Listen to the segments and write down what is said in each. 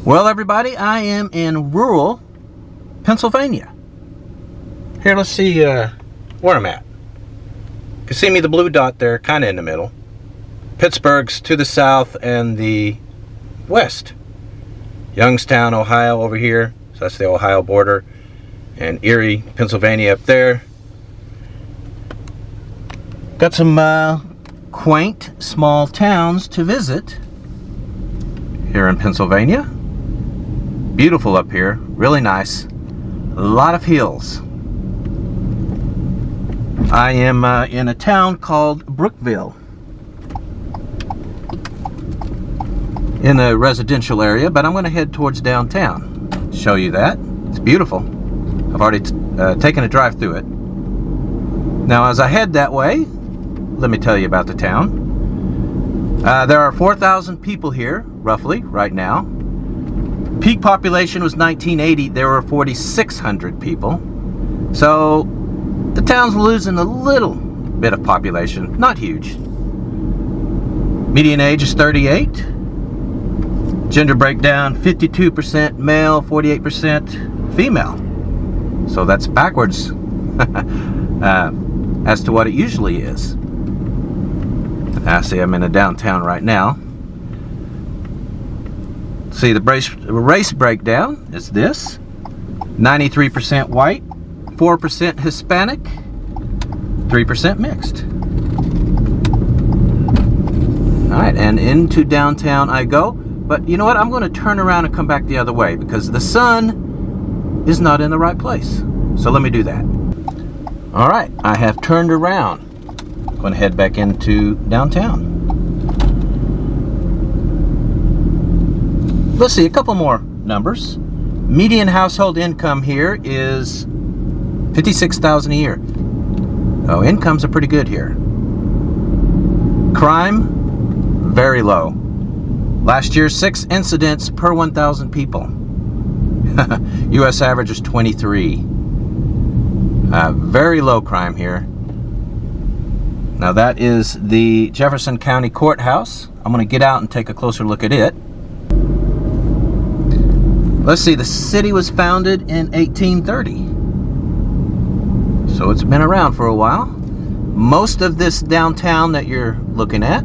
Well, everybody, I am in rural Pennsylvania. Here, let's see where I'm at. You can see me, the blue dot there, kind of in the middle. Pittsburgh's to the south and the west. Youngstown, Ohio over here. So that's the Ohio border. And Erie, Pennsylvania up there. Got some quaint small towns to visit here in Pennsylvania. Beautiful up here, really nice. A lot of hills. I am in a town called Brookville, in a residential area, but I'm going to head towards downtown. Show you that. It's beautiful. I've already taken a drive through it. Now, as I head that way, let me tell you about the town. There are 4,000 people here, roughly, right now. Peak population was 1980. There were 4,600 people. So the town's losing a little bit of population. Not huge. Median age is 38. Gender breakdown, 52% male, 48% female. So that's backwards as to what it usually is. I see I'm in a downtown right now. See, the race breakdown is this: 93% white, 4% Hispanic, 3% mixed. Alright, and into downtown I go. But you know what? I'm going to turn around and come back the other way because the sun is not in the right place. So let me do that. Alright, I have turned around. I'm going to head back into downtown. Let's see, a couple more numbers. Median household income here is $56,000 a year. Oh, incomes are pretty good here. Crime, very low. Last year, 6 incidents per 1,000 people. U.S. average is 23. Very low crime here. Now that is the Jefferson County Courthouse. I'm going to get out and take a closer look at it. Let's see, the city was founded in 1830. So it's been around for a while. Most of this downtown that you're looking at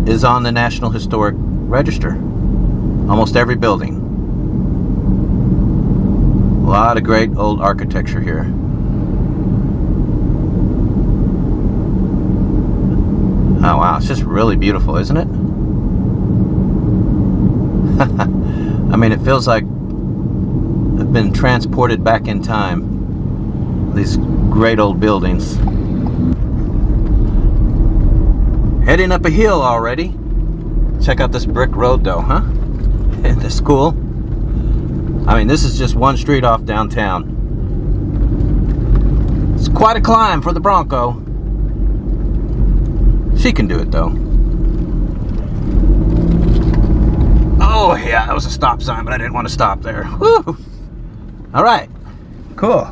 is on the National Historic Register. Almost every building. A lot of great old architecture here. Oh wow, it's just really beautiful, isn't it? I mean, it feels like I've been transported back in time. These great old buildings. Heading up a hill already. Check out this brick road though, huh? Isn't this cool? I mean, this is just one street off downtown. It's quite a climb for the Bronco. She can do it though. Oh yeah, that was a stop sign, but I didn't want to stop there. Woo! Alright, cool.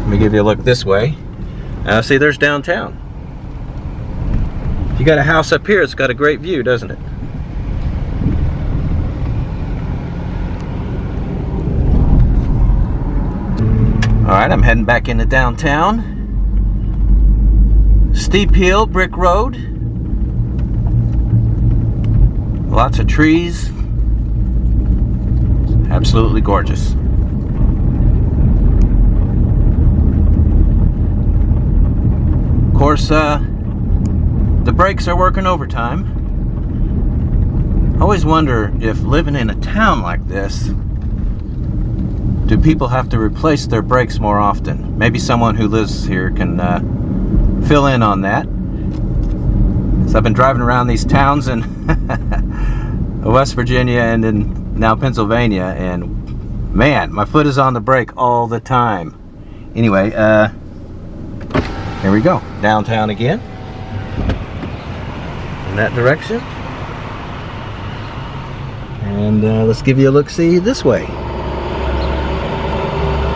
Let me give you a look this way. See, there's downtown. If you got a house up here, it's got a great view, doesn't it? Alright, I'm heading back into downtown. Steep hill, brick road. Lots of trees. Absolutely gorgeous. Of course, the brakes are working overtime. I always wonder if living in a town like this, do people have to replace their brakes more often? Maybe someone who lives here can fill in on that. So I've been driving around these towns in West Virginia and in now Pennsylvania, and man, my foot is on the brake all the time. Anyway, here we go. Downtown again. In that direction. And let's give you a look-see this way.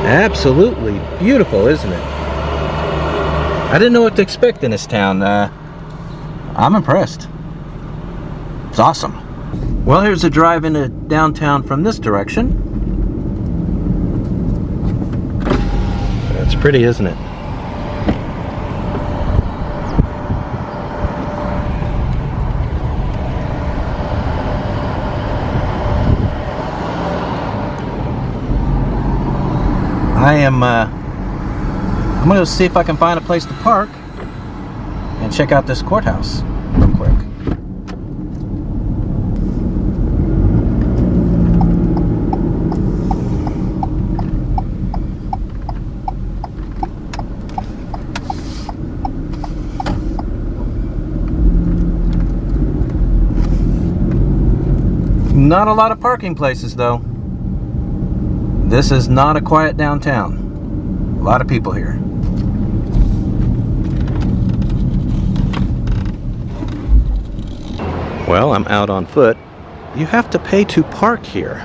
Absolutely beautiful, isn't it? I didn't know what to expect in this town. I'm impressed. It's awesome. Well, here's a drive into downtown from this direction. It's pretty, isn't it? I'm gonna see if I can find a place to park and check out this courthouse real quick. Not a lot of parking places though. This is not a quiet downtown. A lot of people here. Well, I'm out on foot. You have to pay to park here.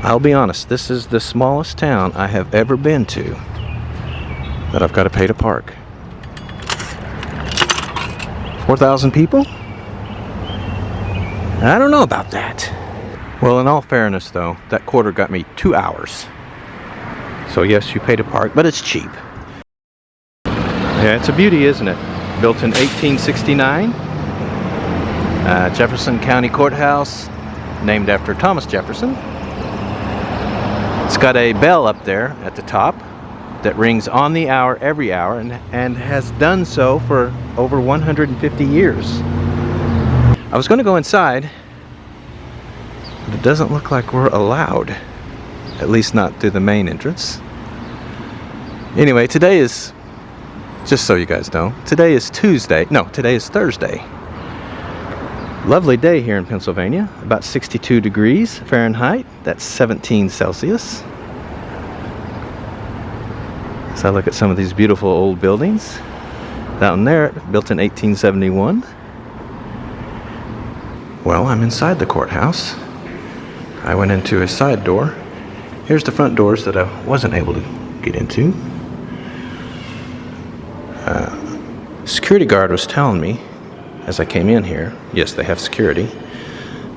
I'll be honest, this is the smallest town I have ever been to that I've got to pay to park. 4,000 people? I don't know about that. Well, in all fairness though, that quarter got me 2 hours. So yes, you pay to park, but it's cheap. Yeah, it's a beauty, isn't it? Built in 1869. Jefferson County Courthouse, named after Thomas Jefferson. It's got a bell up there at the top that rings on the hour every hour and has done so for over 150 years. I was going to go inside, but it doesn't look like we're allowed. At least not through the main entrance. Anyway, today is, just so you guys know, today is Tuesday. No, today is Thursday. Lovely day here in Pennsylvania. About 62 degrees Fahrenheit. That's 17 Celsius. So I look at some of these beautiful old buildings. Down there, built in 1871. Well, I'm inside the courthouse. I went into a side door. Here's the front doors that I wasn't able to get into. Security guard was telling me as I came in here, yes, they have security,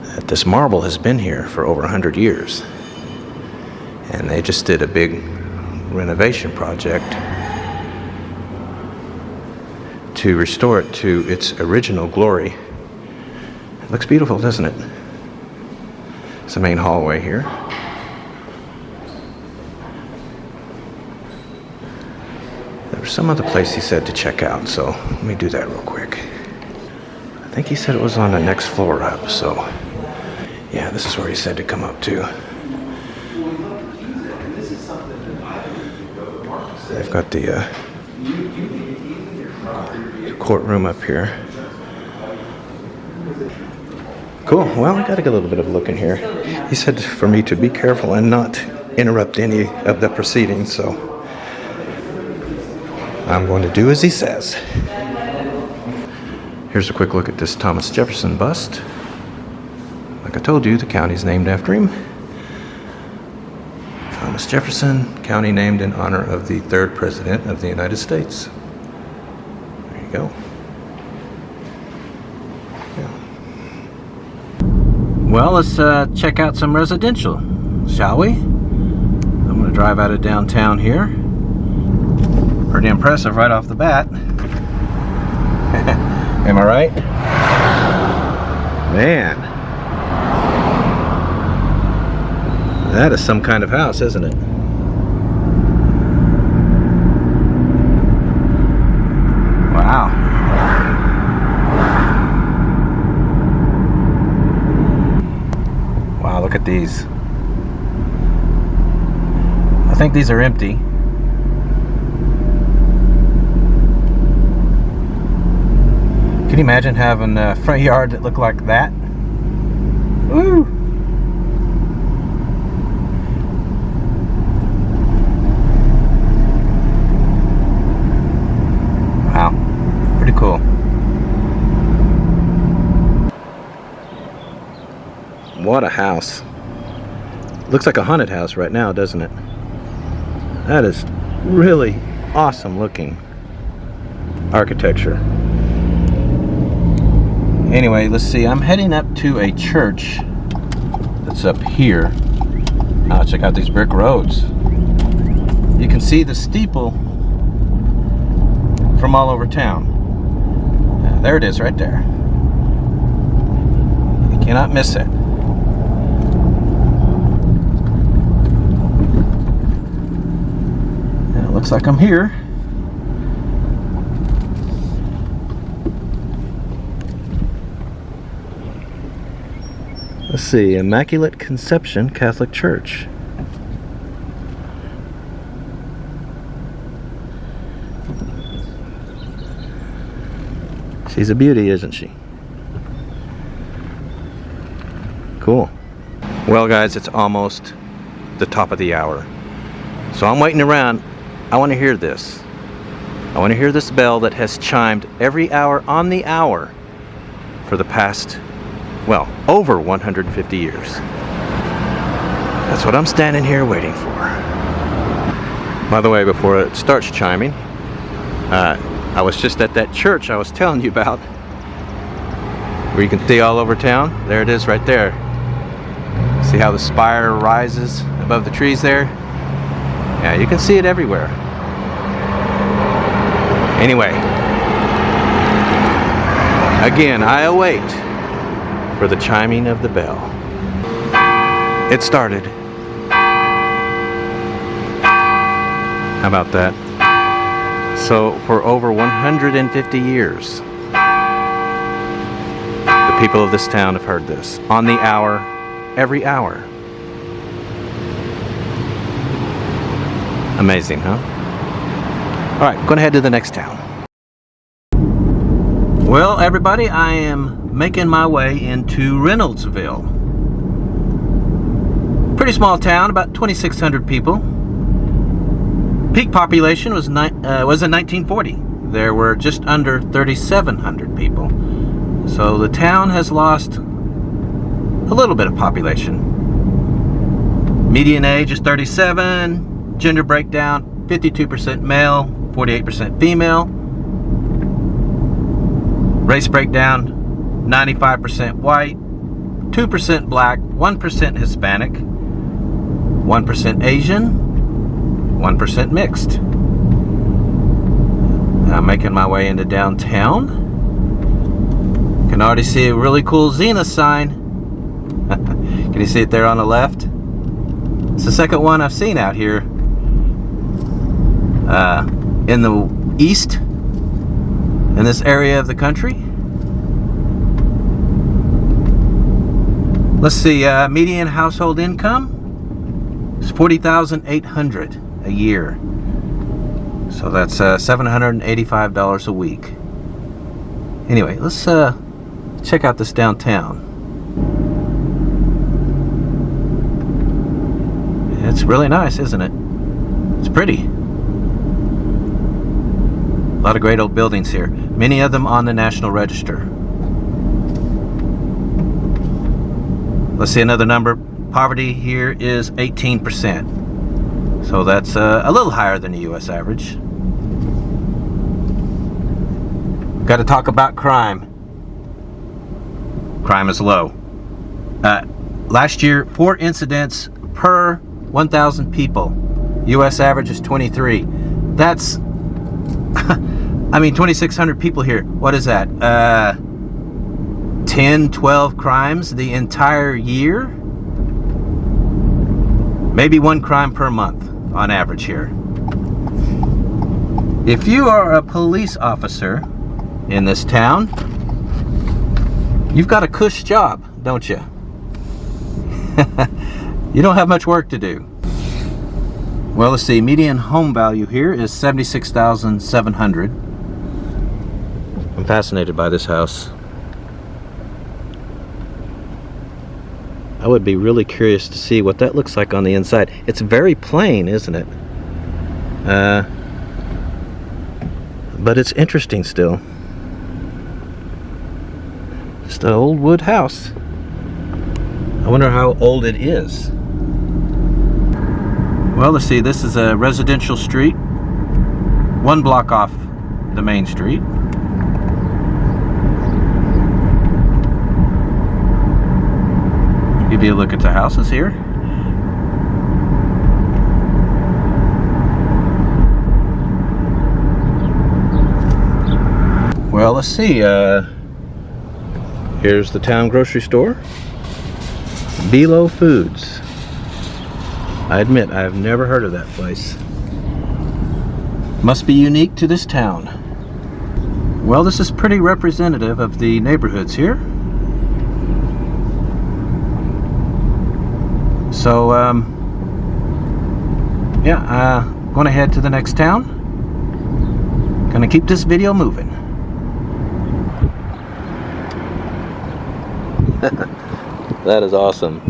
that this marble has been here for over 100 years. And they just did a big renovation project to restore it to its original glory. It looks beautiful, doesn't it? It's the main hallway here. There was some other place he said to check out, so let me do that real quick. I think he said it was on the next floor up, so yeah, this is where he said to come up to. They've got the courtroom up here. Cool, well, I gotta get a little bit of a look in here. He said for me to be careful and not interrupt any of the proceedings, so I'm going to do as he says. Here's a quick look at this Thomas Jefferson bust. Like I told you, the county's named after him. Thomas Jefferson, county named in honor of the 3rd President of the United States. There you go. Yeah. Well, let's check out some residential, shall we? I'm going to drive out of downtown here. Pretty impressive right off the bat. Am I right? Man. That is some kind of house, isn't it? Wow. Wow, look at these. I think these are empty. Can you imagine having a front yard that looked like that? Woo! Wow, pretty cool. What a house. Looks like a haunted house right now, doesn't it? That is really awesome looking architecture. Anyway, let's see. I'm heading up to a church that's up here. Oh, check out these brick roads. You can see the steeple from all over town. There it is right there. You cannot miss it. And it looks like I'm here. Let's see, Immaculate Conception Catholic Church. She's a beauty, isn't she? Cool. Well, guys, it's almost the top of the hour. So I'm waiting around. I want to hear this. I want to hear this bell that has chimed every hour on the hour for the past, well, over 150 years. That's what I'm standing here waiting for. By the way, before it starts chiming, I was just at that church I was telling you about, where you can see all over town. There it is right there. See how the spire rises above the trees there? Yeah, you can see it everywhere. Anyway, again, I await for the chiming of the bell. It started. How about that? So for over 150 years, the people of this town have heard this on the hour, every hour. Amazing, huh? All right, going to head to the next town. Well, everybody, I am making my way into Reynoldsville. Pretty small town, about 2,600 people. Peak population was in 1940. There were just under 3,700 people. So the town has lost a little bit of population. Median age is 37. Gender breakdown, 52% male, 48% female. Race breakdown, 95% white, 2% black, 1% Hispanic, 1% Asian, 1% mixed. I'm making my way into downtown. Can already see a really cool Zenith sign. Can you see it there on the left? It's the second one I've seen out here. In the east, in this area of the country. Let's see, median household income is $40,800 a year. So that's $785 a week. Anyway, let's check out this downtown. It's really nice, isn't it? It's pretty. A lot of great old buildings here. Many of them on the National Register. Let's see another number. Poverty here is 18%. So that's a little higher than the U.S. average. Got to talk about crime. Crime is low. Last year, 4 incidents per 1,000 people. U.S. average is 23. That's, I mean, 2,600 people here. What is that? 10, 12 crimes the entire year? Maybe 1 crime per month on average here. If you are a police officer in this town, you've got a cush job, don't you? You don't have much work to do. Well, let's see, median home value here is $76,700. I'm fascinated by this house. I would be really curious to see what that looks like on the inside. It's very plain, isn't it? But it's interesting still. Just an old wood house. I wonder how old it is. Well, let's see, this is a residential street, 1 block off the main street. give you a look at the houses here. Well, let's see. Here's the town grocery store. Below Foods. I admit, I've never heard of that place. Must be unique to this town. Well, this is pretty representative of the neighborhoods here. So, yeah, going to head to the next town. Gonna keep this video moving. That is awesome.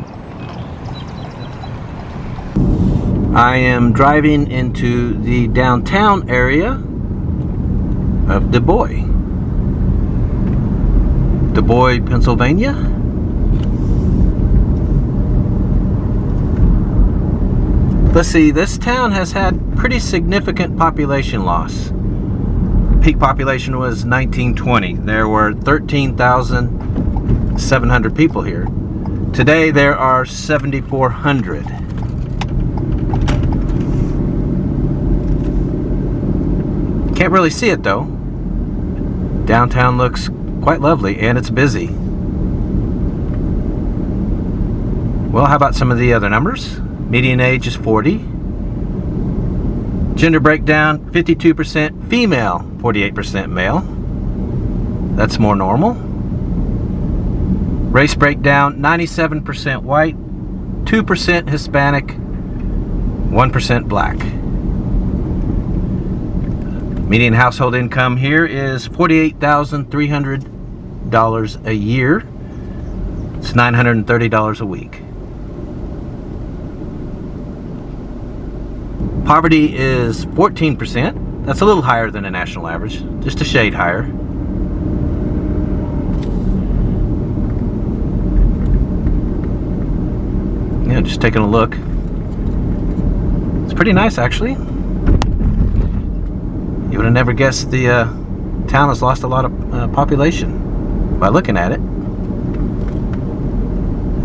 I am driving into the downtown area of DuBois, Pennsylvania. Let's see, this town has had pretty significant population loss. Peak population was 1920. There were 13,700 people here. Today there are 7,400. Can't really see it though. Downtown looks quite lovely and it's busy. Well, how about some of the other numbers? Median age is 40. Gender breakdown, 52% female, 48% male. That's more normal. Race breakdown, 97% white, 2% Hispanic, 1% black. Median household income here is $48,300 a year. It's $930 a week. Poverty is 14%. That's a little higher than the national average, just a shade higher. Yeah, just taking a look. It's pretty nice, actually. You would have never guessed the town has lost a lot of population by looking at it.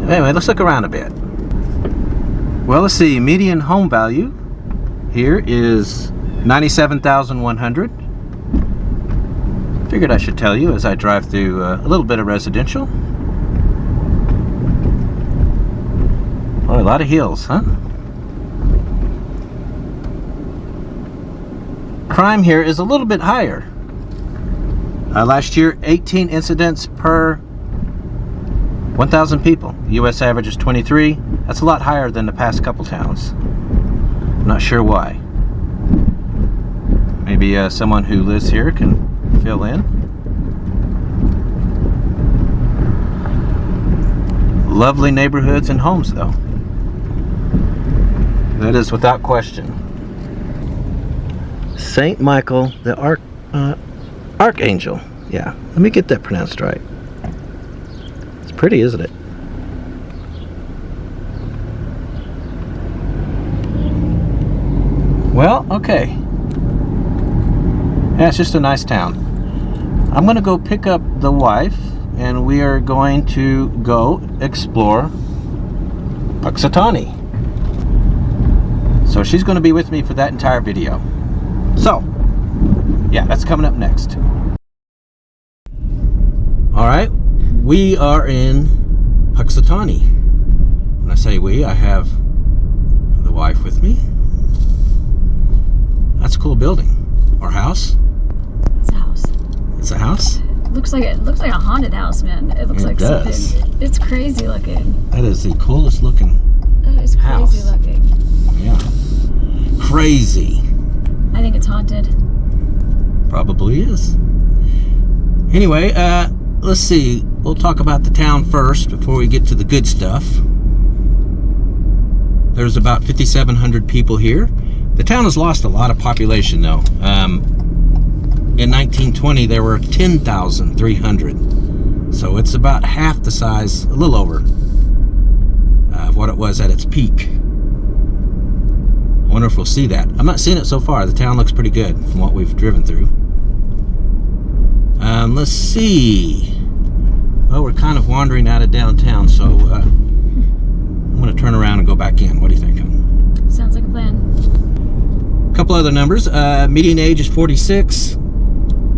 Anyway, let's look around a bit. Well, let's see. Median home value here is $97,100. Figured I should tell you as I drive through a little bit of residential. Oh, a lot of hills, huh? Crime here is a little bit higher. Last year, 18 incidents per 1,000 people. The U.S. average is 23. That's a lot higher than the past couple towns. I'm not sure why. Maybe someone who lives here can fill in. Lovely neighborhoods and homes, though. That is without question. St. Michael, the Archangel. Yeah, let me get that pronounced right. It's pretty, isn't it? Well, okay. Yeah, it's just a nice town. I'm going to go pick up the wife, and we are going to go explore Punxsutawney. So she's going to be with me for that entire video. So, yeah, that's coming up next. Alright, we are in Punxsutawney. When I say we, I have the wife with me. That's a cool building. Or house. It's a house. It's a house? It looks like a haunted house, man. It looks like something. It's crazy looking. That is the coolest looking It's house. crazy looking. Yeah. Crazy. I think it's haunted. Probably is. Anyway, let's see. We'll talk about the town first before we get to the good stuff. There's about 5,700 people here. The town has lost a lot of population, though. In 1920, there were 10,300. So it's about half the size, a little over, of what it was at its peak. I wonder if we'll see that. I'm not seeing it so far. The town looks pretty good from what we've driven through. Let's see. Well, we're kind of wandering out of downtown, so back in. What do you think? Sounds like a plan. A couple other numbers. Median age is 46.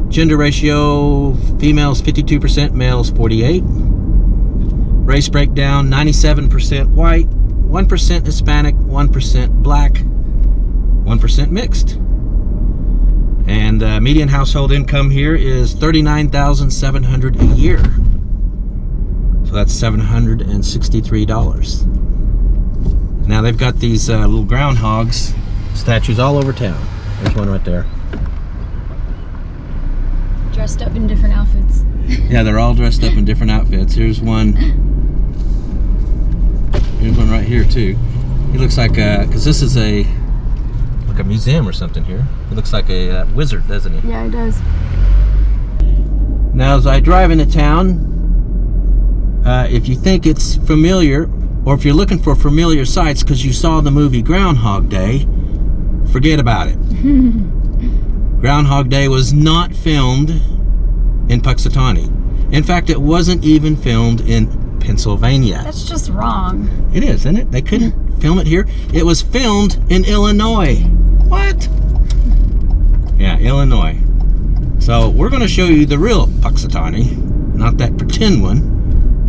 Gender ratio, females 52%, males 48. Race breakdown, 97% white, 1% Hispanic, 1% black, 1% mixed. And median household income here is $39,700 a year. So that's $763. Now they've got these little groundhogs statues all over town. There's one right there. Dressed up in different outfits. Yeah, they're all dressed up in different outfits. Here's one. Here's one right here too. He looks like because this is like a museum or something here. He looks like a wizard, doesn't he? Yeah, he does. Now, as I drive into town, if you think it's familiar, or if you're looking for familiar sights because you saw the movie Groundhog Day, forget about it. Groundhog Day was not filmed in Punxsutawney. In fact, it wasn't even filmed in Pennsylvania. That's just wrong. It is, isn't it? They couldn't film it here. It was filmed in Illinois. What? Yeah, Illinois. So we're going to show you the real Punxsutawney, not that pretend one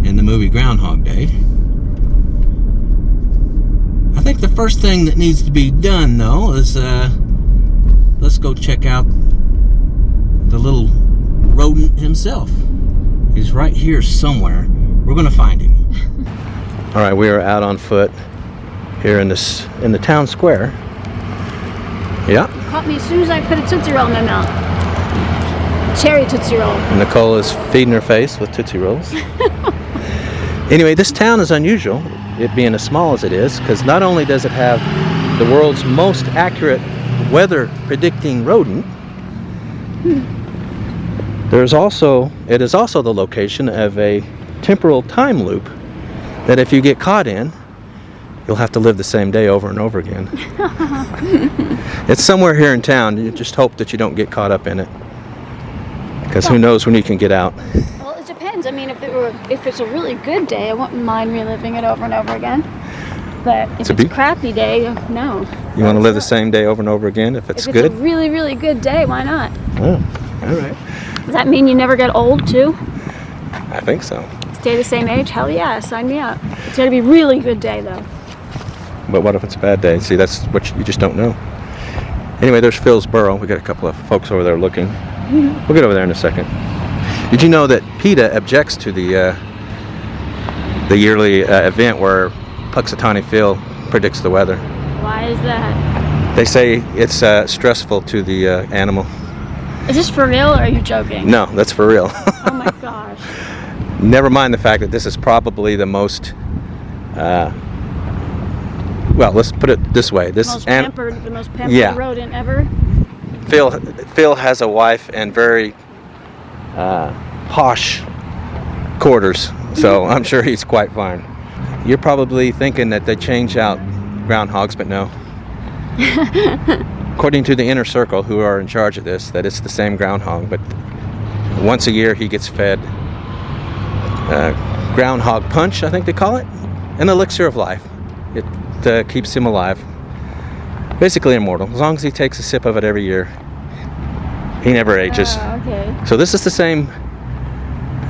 in the movie Groundhog Day. I think the first thing that needs to be done, though, is let's go check out the little rodent himself. He's right here somewhere. We're going to find him. All right, we are out on foot here in the town square. Yeah. You caught me as soon as I put a Tootsie Roll in my mouth. Cherry Tootsie Roll. And Nicole is feeding her face with Tootsie Rolls. Anyway, this town is unusual, it being as small as it is, because not only does it have the world's most accurate weather predicting rodent, it is also the location of a temporal time loop that if you get caught in, you'll have to live the same day over and over again. It's somewhere here in town. You just hope that you don't get caught up in it, because who knows when you can get out. Well, it depends. I mean, if it's a really good day, I wouldn't mind reliving it over and over again. But if it's a crappy day, no. You want to live the same day over and over again if it's good? If it's a really, really good day, why not? Oh, all right. Does that mean you never get old, too? I think so. Stay the same age? Hell yeah, sign me up. It's got to be a really good day, though. But what if it's a bad day? See, that's what you just don't know. Anyway, there's Phil's burrow. We got a couple of folks over there looking. We'll get over there in a second. Did you know that PETA objects to the yearly event where Punxsutawney Phil predicts the weather? Why is that? They say it's stressful to the animal. Is this for real or are you joking? No, that's for real. Oh my gosh. Never mind the fact that this is probably the most, well, let's put it this way. The most pampered rodent ever. Phil has a wife and very posh quarters, so I'm sure he's quite fine. You're probably thinking that they change out groundhogs, but no. According to the inner circle, who are in charge of this, that it's the same groundhog, but once a year he gets fed groundhog punch, I think they call it, an elixir of life. It keeps him alive, basically immortal. As long as he takes a sip of it every year, he never ages. Okay. So this is the same,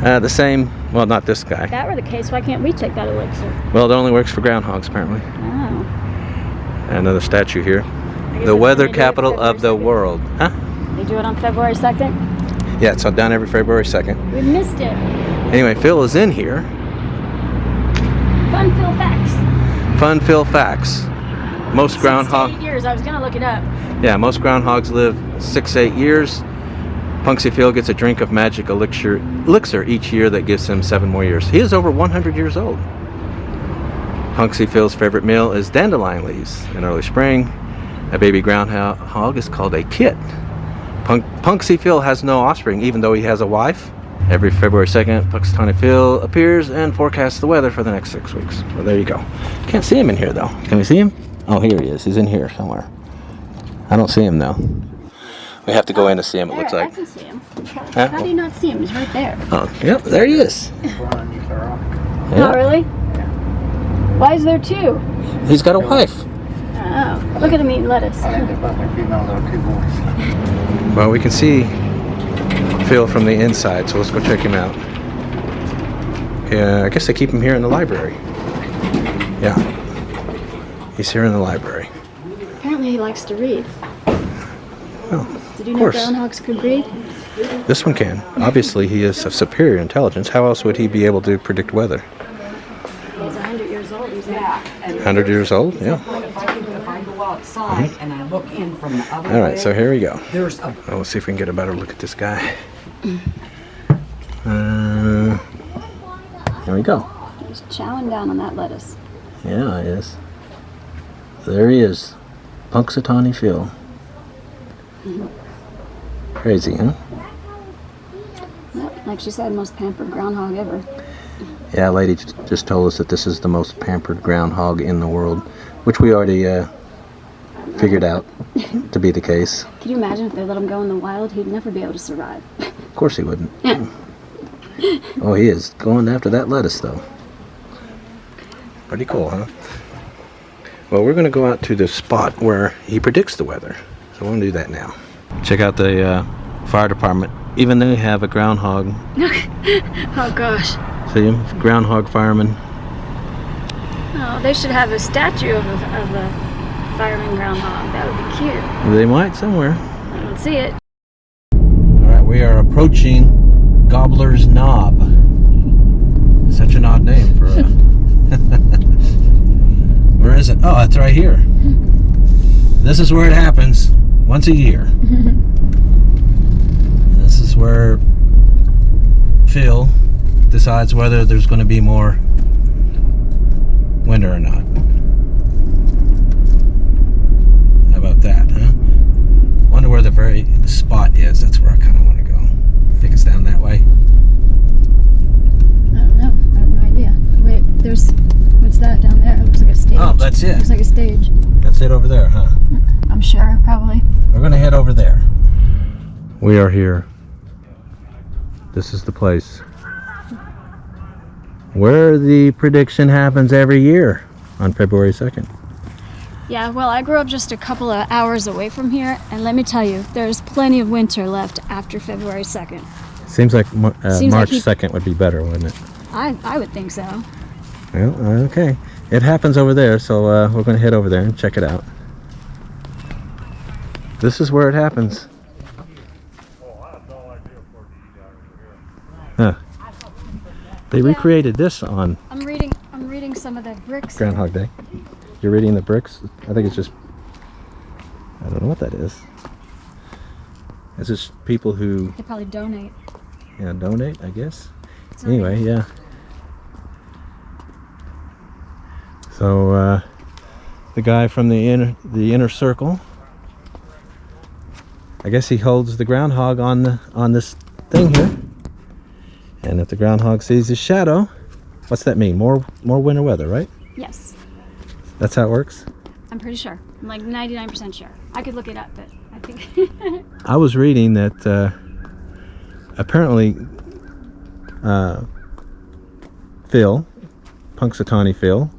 well, not this guy. If that were the case, why can't we take that elixir? Well, it only works for groundhogs, apparently. Oh. Another statue here. The weather capital of the world. Huh? They do it on February 2nd? Yeah, it's done every February 2nd. We missed it. Anyway, Phil is in here. Fun Phil facts. Fun Phil facts. Most groundhogs. 6 to 8 years. I was gonna look it up. Yeah, most groundhogs live 6 to 8 years. Punxsy Phil gets a drink of magic elixir each year that gives him 7 more years. He is over 100 years old. Punxsy Phil's favorite meal is dandelion leaves. In early spring, a baby groundhog is called a kit. Punxsy Phil has no offspring, even though he has a wife. Every February 2nd, Punxsutawney Phil appears and forecasts the weather for the next 6 weeks. Well, there you go. Can't see him in here, though. Can we see him? Oh, here he is. He's in here somewhere. I don't see him, though. We have to go in to see him, it looks like. I can see him. Huh? How do you not see him? He's right there. Oh, yep, there he is. Oh, really? Why is there two? He's got a wife. Oh, look at him eating lettuce. Well, we can see Phil from the inside, so let's go check him out. Yeah, I guess they keep him here in the library. Yeah, he's here in the library. Apparently he likes to read. Well, Did you know groundhogs could read? This one can. Obviously, he is of superior intelligence. How else would he be able to predict weather? He's 100 years old. He's 100 years old? Yeah. If I go outside and I look in from the other All right, so here we go. there's a Oh, let's see if we can get a better look at this guy. Here we go. He's chowing down on that lettuce. Yeah, he is. There he is. Punxsutawney Phil. Crazy, huh? Yep, like she said, most pampered groundhog ever. Yeah, a lady just told us that this is the most pampered groundhog in the world, which we already figured out to be the case. Can you imagine if they let him go in the wild? He'd never be able to survive. Of course he wouldn't. Oh, he is going after that lettuce, though. Pretty cool, huh? Well, we're going to go out to the spot where he predicts the weather. So we're going to do that now. Check out the fire department. Even they have a groundhog. Oh gosh. See him? Groundhog fireman. Oh, they should have a statue of a fireman groundhog. That would be cute. They might somewhere. I don't see it. Alright, we are approaching Gobbler's Knob. Such an odd name for a... Where is it? Oh, it's right here. This is where it happens once a year. This is where Phil decides whether there's going to be more winter or not. How about that, huh? Wonder where the very spot is. That's where I kind of want to go. I think it's down that way. I don't know. I have no idea. Wait, there's... What's that down there? It looks like a stage. Oh, that's it. Looks like a stage. That's it over there, huh? I'm sure, probably. We're going to head over there. We are here. This is the place where the prediction happens every year on February 2nd. Yeah, well, I grew up just a couple of hours away from here, and let me tell you, there's plenty of winter left after February 2nd. Seems like March like 2nd would be better, wouldn't it? I would think so. Well, okay. It happens over there, so we're going to head over there and check it out. This is where it happens. Huh. They recreated this on I'm reading some of the bricks. Groundhog Day. You're reading the bricks? I think it's just... I don't know what that is. It's just people who... They probably donate. Yeah, donate, I guess. It's Anyway, yeah. So, the guy from the inner circle, I guess he holds the groundhog on this thing here. And if the groundhog sees his shadow, what's that mean? More winter weather, right? Yes. That's how it works? I'm pretty sure. I'm like 99% sure. I could look it up, but I think... I was reading that apparently Phil, Punxsutawney Phil,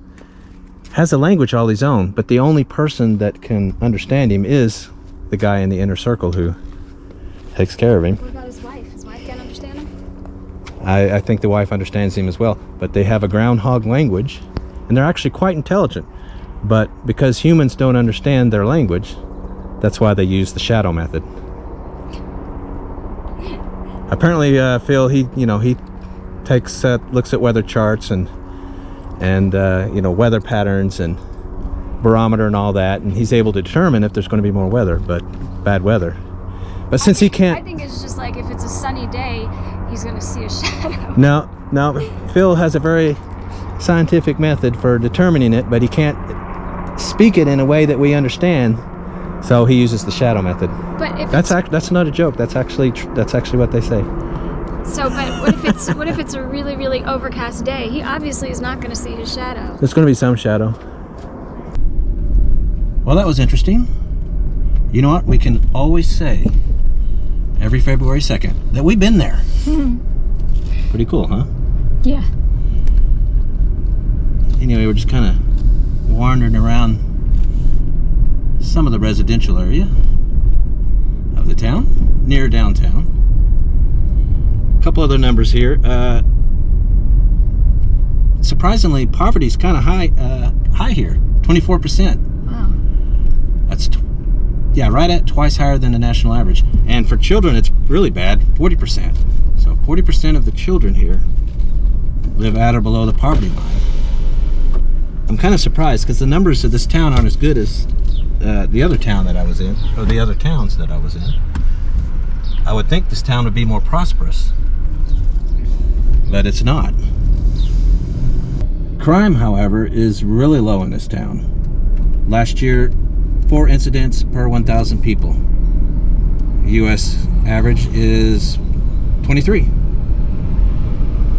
has a language all his own, but the only person that can understand him is the guy in the inner circle who takes care of him. What about his wife? His wife can't understand him? I think the wife understands him as well, but they have a groundhog language, and they're actually quite intelligent. But because humans don't understand their language, that's why they use the shadow method. Apparently, Phil, he takes looks at weather charts and weather patterns and barometer and all that, and he's able to determine if there's going to be more weather, but bad weather. But since he can't... I think it's just like if it's a sunny day, he's going to see a shadow. No, Phil has a very scientific method for determining it, but he can't speak it in a way that we understand, so he uses the shadow method. But if that's not a joke. That's actually what they say. So, but what if it's a really, really overcast day? He obviously is not going to see his shadow. There's going to be some shadow. Well, that was interesting. You know what? We can always say every February 2nd that we've been there. Pretty cool, huh? Yeah. Anyway, we're just kind of wandering around some of the residential area of the town, near downtown. A couple other numbers here. Surprisingly, poverty is kind of high here, 24%. Wow. That's right at twice higher than the national average. And for children, it's really bad, 40%. So 40% of the children here live at or below the poverty line. I'm kind of surprised because the numbers of this town aren't as good as the other town that I was in, or the other towns that I was in. I would think this town would be more prosperous, but it's not. Crime, however, is really low in this town. Last year, 4 incidents per 1,000 people. U.S. average is 23.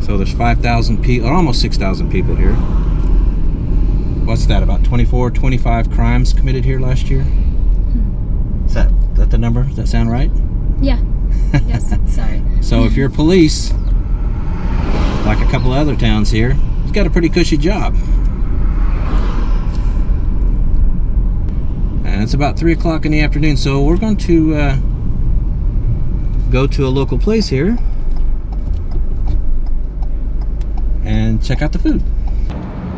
So there's 5,000 people, or almost 6,000 people here. What's that, about 24, 25 crimes committed here last year? Is that the number? Does that sound right? Yeah. Yes, sorry. So if you're police, like a couple of other towns here, you've got a pretty cushy job. And it's about 3 o'clock in the afternoon, so we're going to go to a local place here and check out the food.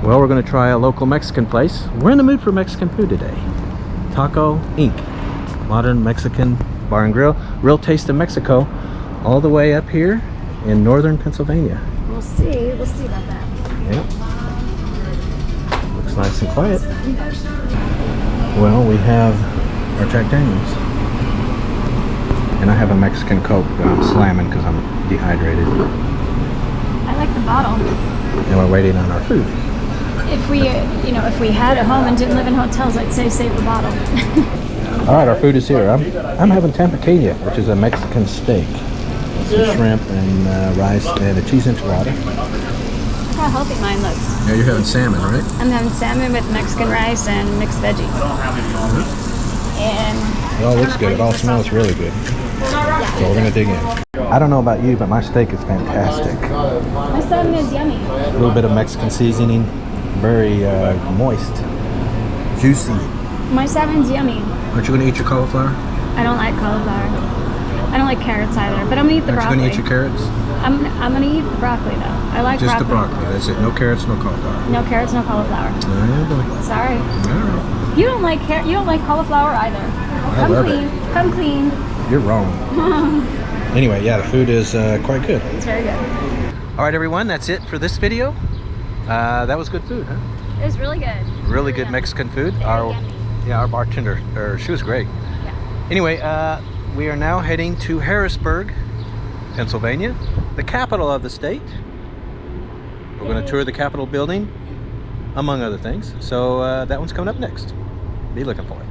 Well, we're going to try a local Mexican place. We're in the mood for Mexican food today. Taco Inc. Modern Mexican Bar and Grill. Real Taste of Mexico, all the way up here in northern Pennsylvania. We'll see about that. Yep. Looks nice and quiet. Well, we have our Jack Daniels. And I have a Mexican Coke that I'm slamming because I'm dehydrated. I like the bottle. And we're waiting on our food. If we had a home and didn't live in hotels, I'd say save the bottle. All right, our food is here. I'm having tampaqueña, which is a Mexican steak. Some shrimp and rice and a cheese enchilada. Look how healthy mine looks. Yeah, you're having salmon, right? I'm having salmon with Mexican rice and mixed veggies. And It all looks good. It all smells really good. So we're gonna dig in. I don't know about you, but my steak is fantastic. my salmon is yummy. A little bit of Mexican seasoning, very moist, juicy. My salmon's yummy. Aren't you gonna eat your cauliflower? I don't like cauliflower. I don't like carrots either, but I'm gonna eat the Aren't broccoli. you gonna eat your carrots? I'm gonna eat the broccoli though. I like Just broccoli. the broccoli. That's it. No carrots, no cauliflower. No carrots, no cauliflower. Oh, boy. Sorry. All right. You don't like cauliflower either. Come love clean. Come clean. You're wrong. Anyway, yeah, the food is quite good. It's very good. All right, everyone, that's it for this video. That was good food, huh? It was really good. Really good yummy. Mexican food. Very yummy. Our bartender, she was great. Yeah. Anyway, we are now heading to Harrisburg, Pennsylvania, the capital of the state. We're going to tour the Capitol building, among other things. So that one's coming up next. Be looking for it.